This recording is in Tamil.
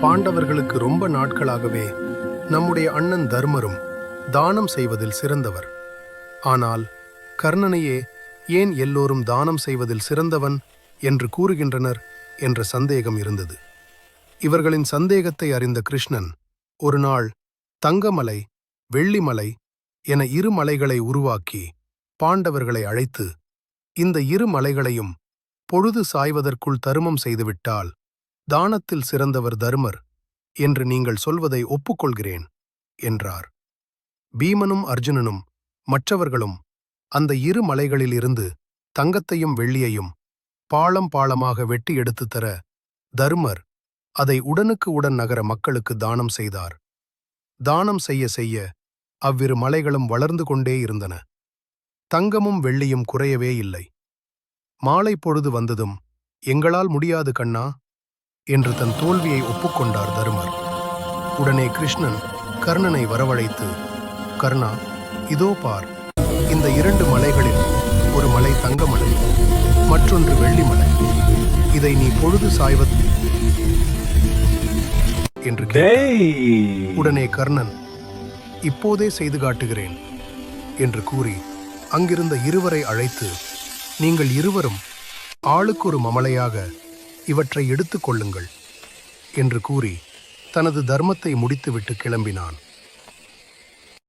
பாண்டவர்களுக்கு ரொம்ப நாட்களாகவே நம்முடைய அண்ணன் தர்மரும் தானம் செய்வதில் சிறந்தவர். ஆனால் கர்ணனையே ஏன் எல்லோரும் தானம் செய்வதில் சிறந்தவன் என்று கூறுகின்றனர் என்ற சந்தேகம் இருந்தது. இவர்களின் சந்தேகத்தை அறிந்த கிருஷ்ணன் ஒரு நாள் தங்கமலை, வெள்ளிமலை என இரு மலைகளை உருவாக்கி பாண்டவர்களை அழைத்து, இந்த இரு மலைகளையும் பொழுது சாய்வதற்குள் தருமம் செய்துவிட்டால் தானத்தில் சிறந்தவர் தருமர் என்று நீங்கள் சொல்வதை ஒப்புக்கொள்கிறேன் என்றார். பீமனும் அர்ஜுனனும் மற்றவர்களும் அந்த இரு மலைகளில் இருந்து தங்கத்தையும் வெள்ளியையும் பாளம் பாளமாக வெட்டி எடுத்துத் தர தருமர் அதை உடனுக்கு உடன் நகர மக்களுக்கு தானம் செய்தார். தானம் செய்ய செய்ய அவ்விரு மலைகளும் வளர்ந்து கொண்டே இருந்தன. தங்கமும் வெள்ளியும் குறையவே இல்லை. மாலை பொழுது வந்ததும், எங்களால் முடியாது கண்ணா என்று தன் தோல்வியை ஒப்புக்கொண்டார் தருமர். உடனே கிருஷ்ணன் கர்ணனை வரவழைத்து, கர்ணா, இதோ பார், இந்த இரண்டு மலைகளில் ஒரு மலை தங்கமலை, மற்றொன்று வெள்ளிமலை. இதை நீ பொழுது சாய்வது என்று கேட்டார். உடனே கர்ணன், இப்போதே செய்து காட்டுகிறேன் என்று கூறி அங்கிருந்த இருவரை அழைத்து, நீங்கள் இருவரும் ஆளுக்கு ஒரு மமலையாக இவற்றை எடுத்துக் கொள்ளுங்கள் என்று கூறி தனது தர்மத்தை முடித்துவிட்டு கிளம்பினான்.